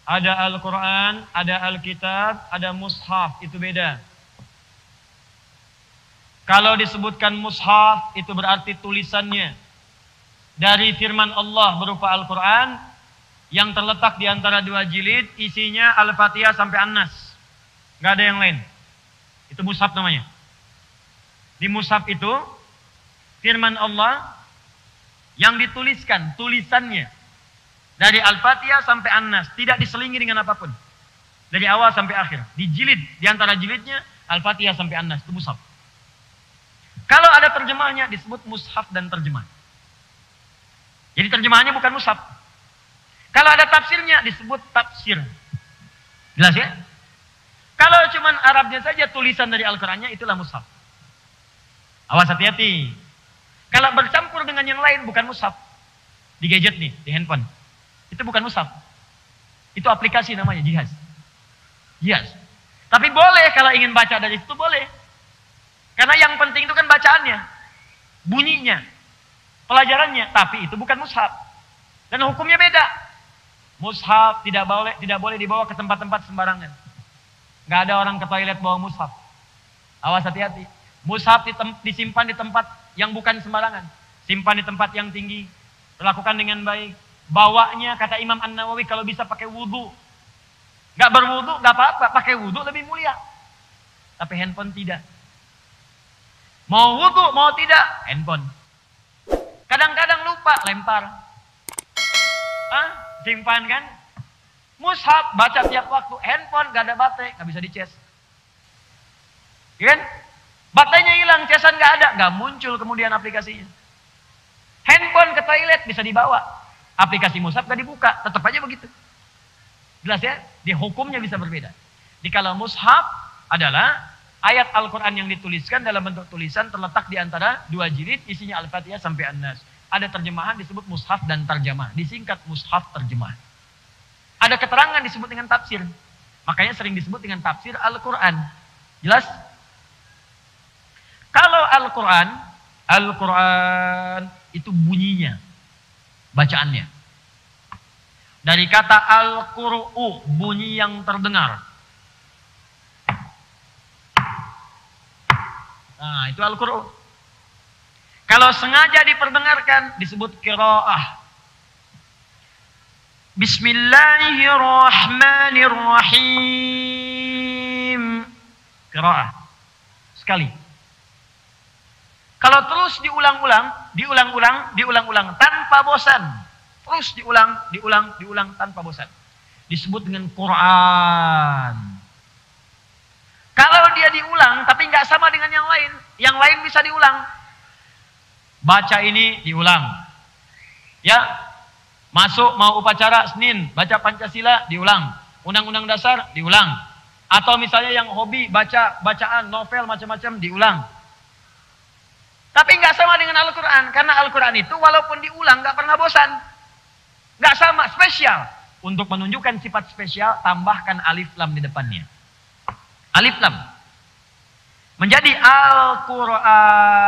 Ada Al-Quran, ada Alkitab, ada Mushaf, itu beda. Kalau disebutkan Mushaf, itu berarti tulisannya dari firman Allah berupa Al-Quran yang terletak di antara dua jilid, isinya Al-Fatihah sampai An-Nas. Gak ada yang lain. Itu Mushaf namanya. Di Mushaf itu firman Allah yang dituliskan, tulisannya dari Al-Fatihah sampai An-Nas, tidak diselingi dengan apapun. Dari awal sampai akhir. Di jilid, di antara jilidnya Al-Fatihah sampai An-Nas, itu Mushaf. Kalau ada terjemahnya disebut Mushaf dan terjemah. Jadi terjemahannya bukan Mushaf. Kalau ada tafsirnya disebut tafsir. Jelas ya? Kalau cuman Arabnya saja tulisan dari Al-Qur'annya, itulah Mushaf. Awas, hati-hati. Kalau bercampur dengan yang lain bukan Mushaf. Di gadget nih, di handphone. Itu bukan Mushaf. Itu aplikasi namanya, jihaz. Jihaz. Tapi boleh kalau ingin baca dari situ, boleh. Karena yang penting itu kan bacaannya. Bunyinya. Pelajarannya. Tapi itu bukan Mushaf. Dan hukumnya beda. Mushaf tidak boleh dibawa ke tempat-tempat sembarangan. Gak ada orang ke toilet bawa Mushaf. Awas, hati-hati. Mushaf disimpan di tempat yang bukan sembarangan. Simpan di tempat yang tinggi. Lakukan dengan baik. Bawanya, kata Imam An-Nawawi, kalau bisa pakai wudhu. Gak berwudhu, gak apa-apa. Pakai wudhu lebih mulia. Tapi handphone tidak. Mau wudhu, mau tidak, handphone. Kadang-kadang lupa, lempar. Simpan kan? Mushaf, baca tiap waktu. Handphone, gak ada baterai, gak bisa dicas. Kan? Baterainya hilang, casan gak ada. Gak muncul kemudian aplikasinya. Handphone ke toilet bisa dibawa. Aplikasi Mushaf gak dibuka, tetap aja begitu. Jelas ya? Di hukumnya bisa berbeda. Di kalau Mushaf adalah ayat Al-Quran yang dituliskan dalam bentuk tulisan terletak di antara dua jilid, isinya Al-Fatihah sampai An-Nas. Ada terjemahan disebut Mushaf dan Tarjamah. Disingkat Mushaf Terjemah. Ada keterangan disebut dengan tafsir. Makanya sering disebut dengan tafsir Al-Quran. Jelas? Kalau Al-Quran itu bunyinya. Bacaannya. Dari kata al-qur'u, bunyi yang terdengar. Nah, itu al-qur'u. Kalau sengaja diperdengarkan disebut qiraah. Bismillahirrahmanirrahim. Qiraah. Sekali. Kalau terus diulang-ulang tanpa bosan. Terus diulang tanpa bosan. Disebut dengan Quran. Kalau dia diulang tapi nggak sama dengan yang lain bisa diulang. Baca ini diulang. Ya. Masuk mau upacara Senin, baca Pancasila diulang. Undang-undang dasar diulang. Atau misalnya yang hobi bacaan novel macam-macam diulang. Tapi nggak sama dengan Al-Quran. Karena Al-Quran itu walaupun diulang nggak pernah bosan. Nggak sama, spesial. Untuk menunjukkan sifat spesial, tambahkan alif lam di depannya. Alif lam. Menjadi Al-Quran.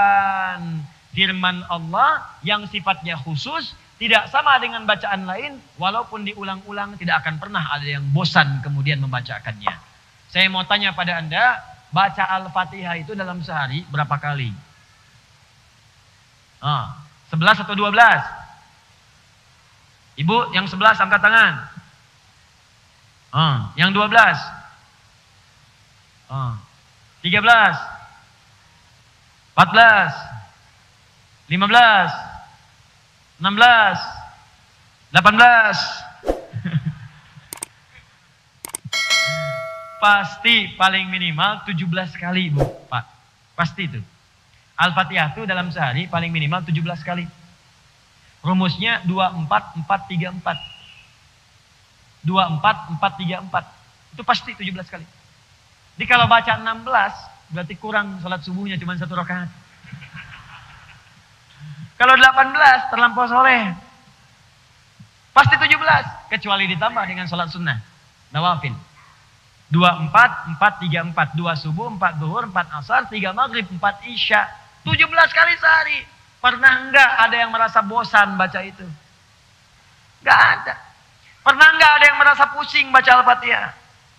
Firman Allah yang sifatnya khusus. Tidak sama dengan bacaan lain. Walaupun diulang-ulang tidak akan pernah ada yang bosan kemudian membacakannya. Saya mau tanya pada Anda. Baca Al-Fatihah itu dalam sehari berapa kali? 11 atau 12? Ibu yang 11 angkat tangan. Yang 12? 13? 14? 15? 16? 18? Pasti paling minimal 17 kali, Bu, Pak. Pasti itu. Al-Fatihah itu dalam sehari paling minimal 17 kali. Rumusnya 24-4-3-4. 24-4-3-4. Itu pasti 17 kali. Jadi kalau baca 16, berarti kurang salat subuhnya cuma 1 rakaat. Kalau 18, terlampau soleh. Pasti 17. Kecuali ditambah dengan salat sunnah. Nawafil. 24-4-3-4. 2 subuh, 4 zuhur, 4 asar, 3 maghrib, 4 isya. 17 kali sehari. Pernah enggak ada yang merasa bosan baca itu? Enggak ada. Pernah nggak ada yang merasa pusing baca Al-Fatihah?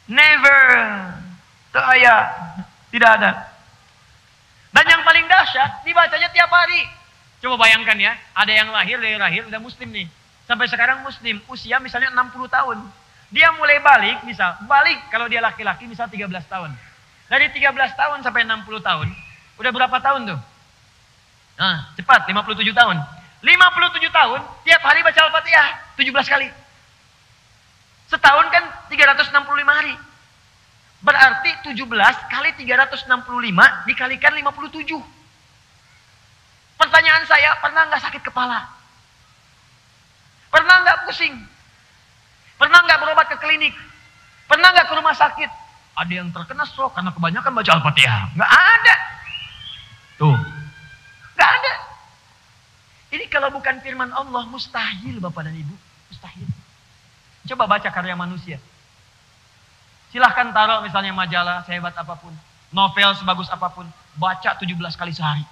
Never. Tidak ada. Dan yang paling dahsyat, dibacanya tiap hari. Coba bayangkan ya, ada yang lahir dari lahir udah muslim nih. Sampai sekarang muslim, usia misalnya 60 tahun. Dia mulai balik, balik kalau dia laki-laki misal 13 tahun. Dari 13 tahun sampai 60 tahun, udah berapa tahun tuh? Nah, cepat, 57 tahun. 57 tahun, tiap hari baca Al-Fatihah, 17 kali. Setahun kan 365 hari. Berarti 17 kali 365 dikalikan 57. Pertanyaan saya, pernah nggak sakit kepala? Pernah nggak pusing? Pernah nggak berobat ke klinik? Pernah nggak ke rumah sakit? Ada yang terkena stroke karena kebanyakan baca Al-Fatihah. Nggak ada. Tuh. Nggak ada. Ini kalau bukan firman Allah, mustahil Bapak dan Ibu. Mustahil. Coba baca karya manusia. Silahkan taruh misalnya majalah sehebat apapun. Novel sebagus apapun. Baca 17 kali sehari.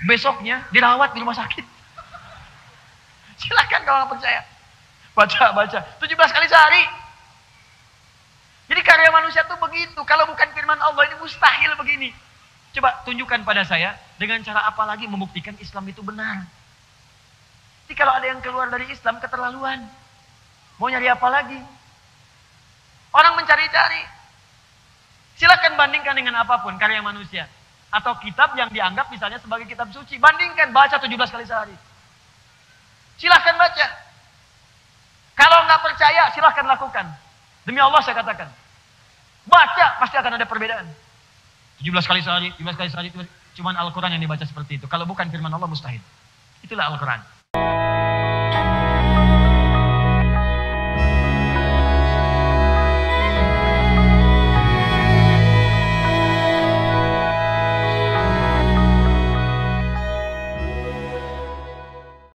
Besoknya dirawat di rumah sakit. Silahkan kalau nggak percaya. Baca. 17 kali sehari. Jadi karya manusia tuh begitu. Kalau bukan firman Allah ini mustahil begini. Coba tunjukkan pada saya. Dengan cara apa lagi membuktikan Islam itu benar. Jadi kalau ada yang keluar dari Islam keterlaluan. Mau nyari apa lagi? Orang mencari-cari. Silakan bandingkan dengan apapun karya manusia. Atau kitab yang dianggap misalnya sebagai kitab suci. Bandingkan, baca 17 kali sehari. Silahkan baca. Kalau nggak percaya, silahkan lakukan. Demi Allah saya katakan. Baca, pasti akan ada perbedaan. 17 kali sehari, 17 kali sehari. Cuman Al-Quran yang dibaca seperti itu. Kalau bukan firman Allah, mustahil. Itulah Al-Quran.